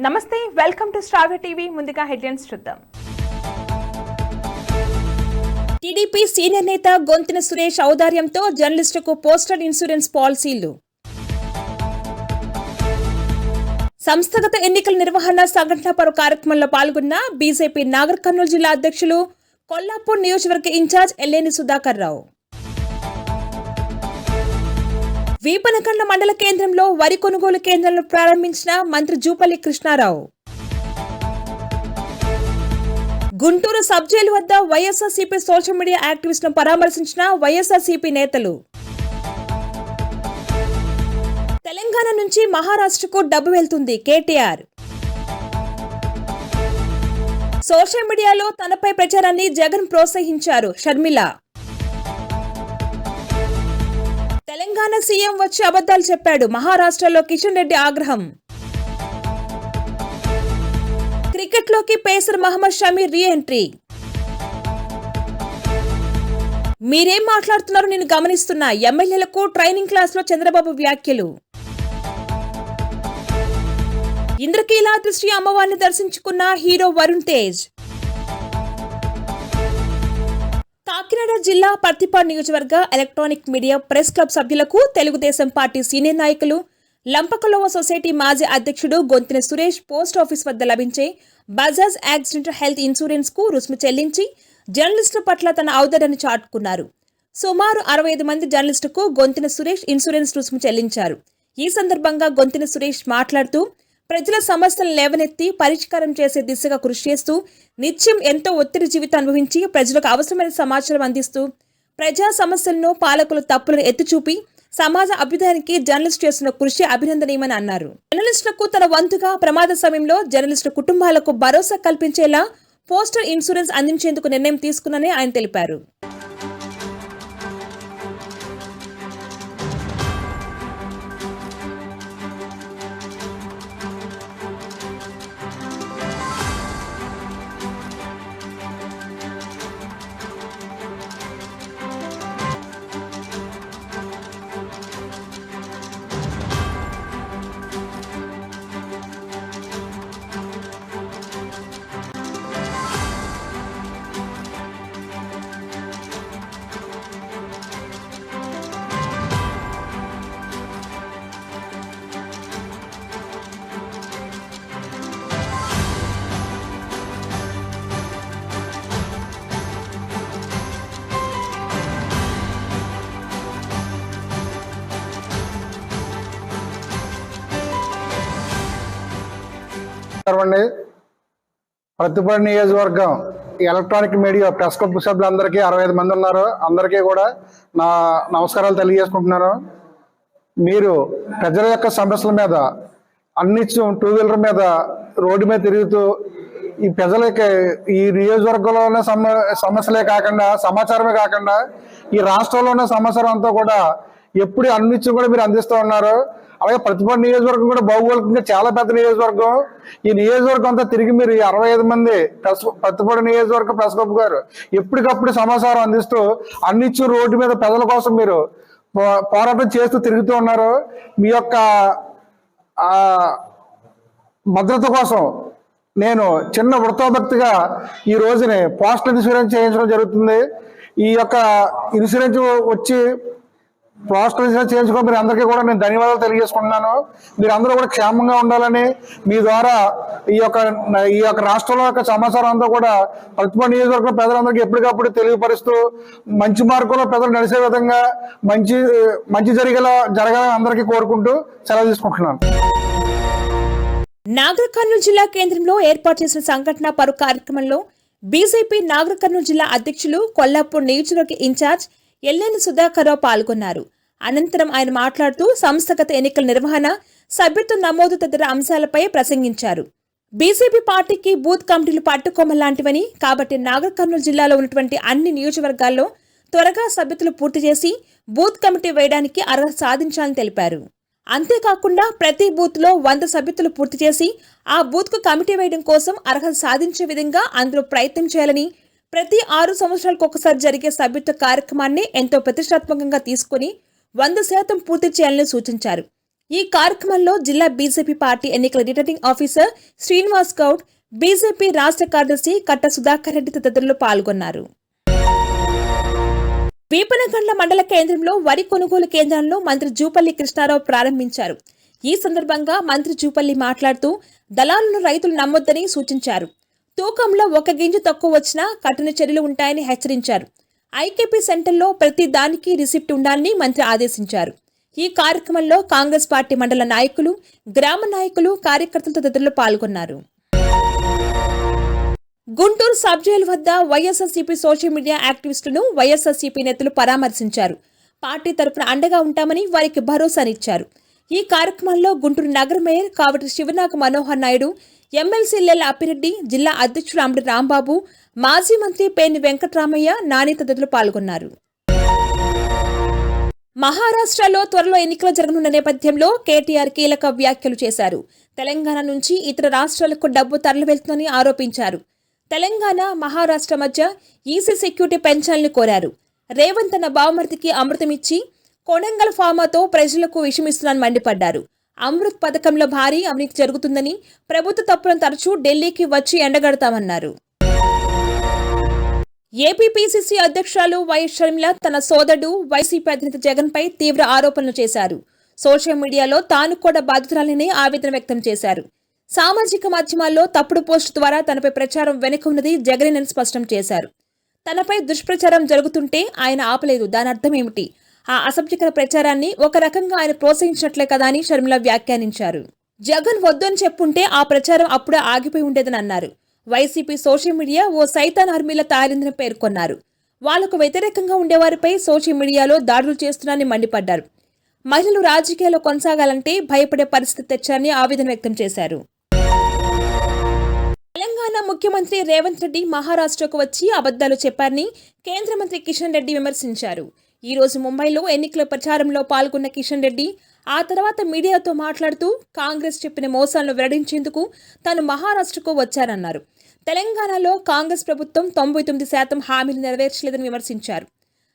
నమస్తే, welcome to Sravya TV. ముందుగా headlines చూద్దాం. టీడీపీ సీనియర్ నేత గొంతిన సురేష్ ఔదార్యంతో జర్నలిస్టుకు పోస్టల్ ఇన్సూరెన్స్ పాలసీలు. సంస్థాగత ఎన్నికల నిర్వహణ సంఘటన పరు కార్యక్రమంలో పాల్గొన్న బీజేపీ నాగర్ కర్నూలు జిల్లా అధ్యక్షులు, కొల్లాపూర్ నియోజకవర్గ ఇన్ఛార్జ్ ఎల్లేని సుధాకర్ రావు. వీపనకండ్ల మండల కేంద్రంలో వరి కొనుగోలు కేంద్రాలను ప్రారంభించిన మంత్రి జూపల్లి కృష్ణారావు. గుంటూరు సబ్ జైలు వద్ద వైఎస్ఆర్సీపీ సోషల్ మీడియా యాక్టివిస్టులను పరామర్శించిన వైఎస్ఆర్సీపీ నేతలు. తెలంగాణ నుంచి మహారాష్ట్రకు డబ్బు వెళ్తుంది కేటీఆర్. సోషల్ మీడియాలో తనపై ప్రచారాన్ని జగన్ ప్రోత్సహించారు షర్మిల. తెలంగాణ సీఎం వచ్చి అబద్ధాలు చెప్పాడు, మహారాష్ట్రలో కిషన్ రెడ్డి ఆగ్రహం. క్రికెట్లోకి pacer Mohammed Shami reentry. మీరేం మాట్లాడుతున్నారో నేను గమనిస్తున్నా, ఎమ్మెల్యేలకు ట్రైనింగ్ క్లాస్ లో చంద్రబాబు వ్యాఖ్యలు. ఇంద్రకీలాద్రి శ్రీ అమ్మవారిని దర్శించుకున్న హీరో వరుణ్ తేజ్. కాకినాడ జిల్లా పర్తిపాడు నియోజకవర్గ ఎలక్ట్రానిక్ మీడియా ప్రెస్ క్లబ్ సభ్యులకు తెలుగుదేశం పార్టీ సీనియర్ నాయకులు, లంపకలోవ సొసైటీ మాజీ అధ్యక్షుడు గొంతిన సురేష్ పోస్ట్ ఆఫీస్ వద్ద లభించే బజాజ్ యాక్సిడెంటల్ హెల్త్ ఇన్సూరెన్స్ కు రుసుము చెల్లించి జర్నలిస్టుల పట్ల తన ఔదార్యాన్ని చాటుకున్నారు. సుమారు 65 మంది జర్నలిస్టుకు గొంతిన సురేష్ ఇన్సూరెన్స్ రుసుము చెల్లించారు. ఈ సందర్భంగా గొంతిన సురేష్ మాట్లాడుతూ, ప్రజల సమస్యలను లేవనెత్తి పరిష్కారం చేసే దిశగా కృషి చేస్తూ నిత్యం ఎంతో ఒత్తిడి జీవితం అనుభవించి ప్రజలకు అవసరమైన సమాచారం అందిస్తూ ప్రజా సమస్యలను, పాలకుల తప్పులను ఎత్తిచూపి సమాజ అభ్యుదయానికి జర్నలిస్ట్ చేస్తున్న కృషి అభినందనీయమని అన్నారు. జర్నలిస్టులకు తన వంతుగా ప్రమాద సమయంలో జర్నలిస్టు కుటుంబాలకు భరోసా కల్పించేలా పోస్టల్ ఇన్సూరెన్స్ అందించేందుకు నిర్ణయం తీసుకున్నానని ఆయన తెలిపారు. ప్రతిపాడు నియోజకవర్గం ఎలక్ట్రానిక్ మీడియా ప్రెస్ క్లబ్ సభ్యులందరికీ 65 మంది ఉన్నారు. అందరికీ కూడా నా నమస్కారాలు తెలియజేసుకుంటున్నాను. మీరు ప్రజల యొక్క సమస్యల మీద అన్నిత్యం 2 వీలర్ మీద రోడ్డు మీద తిరుగుతూ ఈ ప్రజలకి ఈ నియోజకవర్గంలోనే సమస్యలే కాకుండా, సమాచారమే కాకుండా ఈ రాష్ట్రంలో ఉన్న సమాచారం అంతా కూడా ఎప్పుడు అన్నిత్యం కూడా మీరు అందిస్తూ ఉన్నారు. అలాగే ప్రతిపాడు నియోజకవర్గం కూడా భౌగోళికంగా చాలా పెద్ద నియోజకవర్గం. ఈ నియోజకవర్గం అంతా తిరిగి మీరు 65 మంది ప్రతిపాడు నియోజకవర్గ ప్రెస్ క్లబ్ గారు ఎప్పటికప్పుడు సమాచారం అందిస్తూ అన్నిచ్చు రోడ్డు మీద ప్రజల కోసం మీరు పోరాటం చేస్తూ తిరుగుతూ ఉన్నారు. మీ యొక్క భద్రత కోసం నేను చిన్న వృత్తోభక్తిగా ఈ రోజుని పోస్టల్ ఇన్సూరెన్స్ చేయించడం జరుగుతుంది. ఈ యొక్క ఇన్సూరెన్స్ వచ్చి పోస్టల్ ఇన్సూరెన్స్ చేయించుకొని మీరు అందరికీ కూడా నేను ధన్యవాదాలు తెలియజేసుకుంటున్నాను. మీరు అందరూ కూడా క్షేమంగా ఉండాలని, మీ ద్వారా ఈ యొక్క రాష్ట్రంలో యొక్క సమాచారం అంతా కూడా ప్రతిపాడు నియోజకవర్గం ప్రజలందరికీ ఎప్పటికప్పుడు తెలియపరుస్తూ మంచి మార్గంలో ప్రజలు నడిచే విధంగా మంచి జరగాలని అందరికీ కోరుకుంటూ సెలవు తీసుకుంటున్నాను. నాగర్ కర్నూలు జిల్లా కేంద్రంలో ఏర్పాటు చేసిన సంఘటన పరు కార్యక్రమంలో బీజేపీ నాగర్ కర్నూలు జిల్లా అధ్యక్షులు, కొల్లాపూర్ నియోజకవర్గ ఇన్ఛార్జ్ ఎల్లేని సుధాకర్ రావు పాల్గొన్నారు. అనంతరం ఆయన మాట్లాడుతూ సంస్థాగత ఎన్నికల నిర్వహణ, సభ్యత్వ నమోదు తదితర అంశాలపై ప్రసంగించారు. బీజేపీ పార్టీకి బూత్ కమిటీలు పట్టుకోమలాంటివని, కాబట్టి నాగర్ కర్నూలు జిల్లాలో ఉన్నటువంటి అన్ని నియోజకవర్గాల్లో త్వరగా సభ్యతలు పూర్తి చేసి బూత్ కమిటీ వేయడానికి అర్హత సాధించాలని తెలిపారు. అంతేకాకుండా ప్రతి బూత్ లో 100 సభ్యతలు పూర్తి చేసి ఆ బూత్ కు కమిటీ వేయడం కోసం అర్హత సాధించే విధంగా అందరూ ప్రయత్నం చేయాలని, ప్రతి 6 సంవత్సరాలకు ఒకసారి జరిగే సభ్యత్వ కార్యక్రమాన్ని ఎంతో ప్రతిష్టాత్మకంగా తీసుకుని 100% పూర్తి చేయాలని సూచించారు. ఈ కార్యక్రమంలో జిల్లా బీజేపీ పార్టీ ఎన్నికల returning officer Srinivas Goud, BJP రాష్ట్ర కార్యదర్శి కట్ట సుధాకర్ రెడ్డి తదితరులు పాల్గొన్నారు. వీపనగండ్ల మండల కేంద్రంలో వరి కొనుగోలు కేంద్రాలను మంత్రి జూపల్లి కృష్ణారావు ప్రారంభించారు. ఈ సందర్భంగా మంత్రి జూపల్లి మాట్లాడుతూ దళాలను రైతులు నమ్మొద్దని సూచించారు. తూకంలో ఒక గింజ తక్కువ వచ్చినా కఠిన చర్యలు ఉంటాయని హెచ్చరించారు. ఐకేపీ సెంటర్లో ప్రతి దానికి రిసిప్ట్ ఉండాలని మంత్రి ఆదేశించారు. ఈ కార్యక్రమంలో కాంగ్రెస్ పార్టీ మండల నాయకులు, గ్రామ నాయకులు, కార్యకర్తలు తదితరులు పాల్గొన్నారు. గుంటూరు సబ్ జైలు వద్ద వైఎస్ఆర్సీపీ సోషల్ మీడియా యాక్టివిస్టులను వైఎస్ఆర్సీపీ నేతలు పరామర్శించారు. పార్టీ తరపున అండగా ఉంటామని వారికి భరోసానిచ్చారు. ఈ కార్యక్రమంలో గుంటూరు నగర మేయర్ కావటి శివనాగ మనోహర్ నాయుడు, ఎమ్మెల్సీ లెల్ల అప్పిరెడ్డి, జిల్లా అధ్యక్షుడు అంబడి రాంబాబు, మాజీ మంత్రి పేర్ని వెంకట్రామయ్య, నాని తదితరులు పాల్గొన్నారు. మహారాష్ట్రలో త్వరలో ఎన్నికలు జరగనున్న నేపథ్యంలో కేటీఆర్ కీలక వ్యాఖ్యలు చేశారు. తెలంగాణ నుంచి ఇతర రాష్ట్రాలకు డబ్బు తరలి వెళ్తుందని ఆరోపించారు. తెలంగాణ, మహారాష్ట్ర మధ్య ఈసీ సెక్యూరిటీ పెంచాలని కోరారు. రేవంత్ తన బావమర్దికి అమృతమిచ్చి కొడంగల్ ఫార్మాతో ప్రజలకు విషమిస్తున్నారని మండిపడ్డారు. అమృత్ పథకంలో భారీ అవినీతి జరుగుతుందని, ప్రభుత్వ తప్పులను తరచూ ఢిల్లీకి వచ్చి ఎండగడతామన్నారు. ఏపీ పీసీసీ అధ్యక్షురాలు వైఎస్ షర్మిల తన సోదరుడు వైసీపీ అధినేత జగన్ పై తీవ్ర ఆరోపణలు చేశారు. సోషల్ మీడియాలో తాను కూడా బాధితురాలని ఆవేదన వ్యక్తం చేశారు. సామాజిక మాధ్యమాల్లో తప్పుడు పోస్టు ద్వారా తనపై ప్రచారం వెనుక ఉన్నది జగనేనని స్పష్టం చేశారు. తనపై దుష్ప్రచారం జరుగుతుంటే ఆయన ఆపలేదు, దాని అర్థం ఏమిటి? ఆ అసభ్యకర ప్రచారాన్ని ఒక రకంగా ఆయన ప్రోత్సహించినట్లే కదా అని షర్మిల వ్యాఖ్యానించారు. జగన్ వద్దని చెప్పుంటే ఆ ప్రచారం అప్పుడే ఆగిపోయి ఉండేదని అన్నారు. వైసీపీ సోషల్ మీడియా ఓ సైతాన్ ఆర్మీలా తయారైందని పేర్కొన్నారు. వాళ్లకు వ్యతిరేకంగా ఉండేవారిపై సోషల్ మీడియాలో దాడులు చేస్తున్నారని మండిపడ్డారు. మహిళలు రాజకీయాల్లో కొనసాగాలంటే భయపడే పరిస్థితి తెచ్చారని ఆవేదన వ్యక్తం చేశారు. తెలంగాణ ముఖ్యమంత్రి రేవంత్ రెడ్డి మహారాష్ట్రకు వచ్చి అబద్దాలు చెప్పారని కేంద్ర మంత్రి కిషన్ రెడ్డి విమర్శించారు. ఈ రోజు ముంబైలో ఎన్నికల ప్రచారంలో పాల్గొన్న కిషన్ రెడ్డి ఆ తర్వాత మీడియాతో మాట్లాడుతూ కాంగ్రెస్ చెప్పిన మోసాలను వెల్లడించేందుకు తాను మహారాష్ట్రకు వచ్చారన్నారు. తెలంగాణలో కాంగ్రెస్ ప్రభుత్వం 99% హామీలు నెరవేర్చలేదని విమర్శించారు.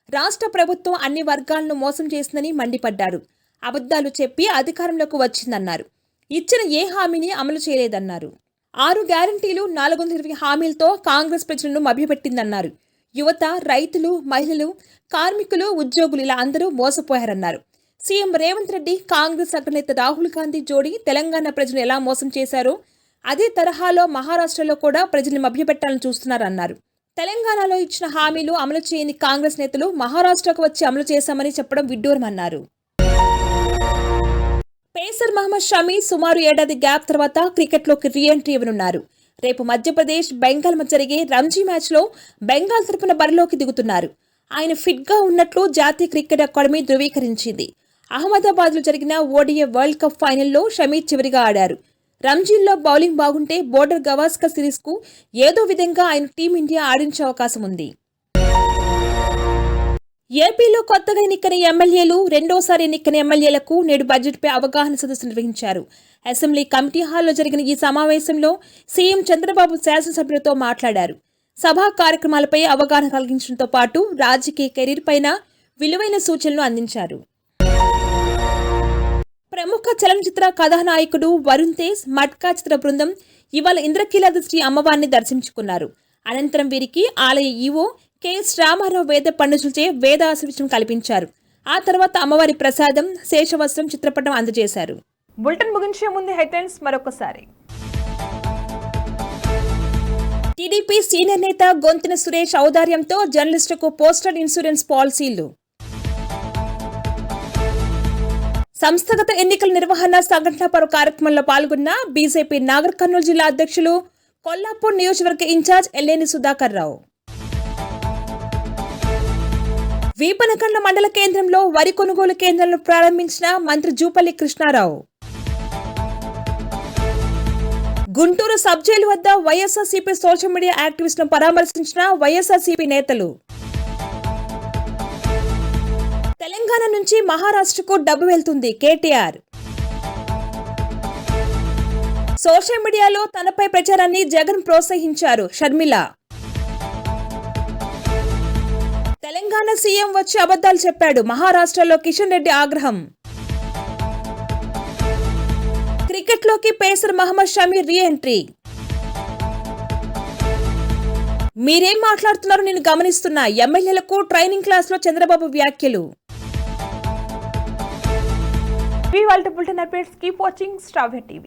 రాష్ట్ర ప్రభుత్వం అన్ని వర్గాలను మోసం చేసిందని మండిపడ్డారు. అబద్దాలు చెప్పి అధికారంలోకి వచ్చిందన్నారు. ఇచ్చిన ఏ హామీని అమలు చేయలేదన్నారు. 6 గ్యారంటీలు, 420 హామీలతో కాంగ్రెస్ ప్రజలను మభ్యపెట్టిందన్నారు. యువత, రైతులు, మహిళలు, కార్మికులు, ఉద్యోగులు ఇలా అందరూ మోసపోయారన్నారు. సీఎం రేవంత్ రెడ్డి, కాంగ్రెస్ అగ్రనేత రాహుల్ గాంధీ జోడీ తెలంగాణ ప్రజలు ఎలా మోసం చేశారో అదే తరహాలో మహారాష్ట్రలో కూడా ప్రజల్ని మభ్యపెట్టాలని చూస్తున్నారన్నారు. తెలంగాణలో ఇచ్చిన హామీలు అమలు చేయని కాంగ్రెస్ నేతలు మహారాష్ట్రకు వచ్చి అమలు చేశామని చెప్పడం విడ్డూరమన్నారు. పేసర్ మహమ్మద్ షమి సుమారు ఏడాది గ్యాప్ తర్వాత క్రికెట్లోకి రీఎంట్రీ ఇవ్వనున్నారు. రేపు మధ్యప్రదేశ్, బెంగాల్ మధ్య జరిగే రంజీ మ్యాచ్లో బెంగాల్ తరపున బరిలోకి దిగుతున్నారు. ఆయన ఫిట్గా ఉన్నట్లు జాతీయ క్రికెట్ అకాడమీ ధృవీకరించింది. అహ్మదాబాద్లో జరిగిన ఓడిఐ వరల్డ్ కప్ ఫైనల్లో షమి చివరిగా ఆడారు. రంజీల్లో బౌలింగ్ బాగుంటే బోర్డర్ గవాస్కర్ సిరీస్కు ఏదో విధంగా ఆయన టీమిండియా ఆడించే అవకాశం ఉంది. ఏపీలో కొత్తగా ఎన్నికైన ఎమ్మెల్యేలు, రెండోసారి ఎన్నికైన ఎమ్మెల్యేలకు నేడు బడ్జెట్పై అవగాహన సదస్సు నిర్వహించారు. అసెంబ్లీ కమిటీ హాల్లో జరిగిన ఈ సమావేశంలో సీఎం చంద్రబాబు శాసనసభ్యులతో మాట్లాడారు. సభా కార్యక్రమాలపై అవగాహన కలిగించడంతో పాటు రాజకీయ కెరీర్ పైన విలువైన సూచనలు అందించారు. ప్రముఖ చలనచిత్ర కథానాయకుడు వరుణ్ తేజ్, మట్కా చిత్ర బృందం ఇవాళ ఇంద్రకీలాద్రి శ్రీ అమ్మవారిని దర్శించుకున్నారు. అనంతరం వీరికి ఆలయ ఈవో కెఎస్ రామారావు వేద పండితులచే వేద ఆశీర్వచనం కల్పించారు. ఆ తర్వాత అమ్మవారి ప్రసాదం, శేషవస్త్రం, చిత్రపటం అందజేశారు. బులెటిన్ ముగించే ముందు హెడ్లైన్స్ మరొకసారి. టీడీపీ సీనియర్ నేత గొంతిన సురేష్ ఔదార్యంతో జర్నలిస్టుకు పోస్టల్ ఇన్సూరెన్స్ పాలసీలు. సంస్థగత ఎన్నికల నిర్వహణ సంఘటన పరు కార్యక్రమంలో పాల్గొన్న బీజేపీ నాగర్ కర్నూలు జిల్లా అధ్యక్షులు, కొల్లాపూర్ నియోజకవర్గ ఇన్ఛార్జ్ ఎల్లేని సుధాకర్ రావు. వీపనగండ్ల మండల కేంద్రంలో వరి కొనుగోలు కేంద్రాలను ప్రారంభించిన మంత్రి జూపల్లి కృష్ణారావు. గుంటూరు సబ్ జైలు వద్ద వైఎస్ఆర్సీపీ సోషల్ మీడియా యాక్టివిస్టులను పరామర్శించిన వైఎస్ఆర్సీపీ నేతలు. తెలంగాణ నుంచి మహారాష్ట్రకు డబ్బు వెళ్తుంది కేటీఆర్. సోషల్ మీడియాలో తనపై ప్రచారాన్ని జగన్ ప్రోత్సహించారు షర్మిల. తెలంగాణ సీఎం వచ్చి అబద్దాలు చెప్పాడు, మహారాష్ట్రలో కిషన్ రెడ్డి ఆగ్రహం. క్రికెట్లోకి pacer Mohammed Shami reentry. మీరేం మాట్లాడుతున్నారో నేను గమనిస్తున్నా. ఎమ్మెల్యేలకు ట్రైనింగ్ క్లాస్ లో చంద్రబాబు వ్యాఖ్యలు. We want to build an updates. Keep watching Star TV.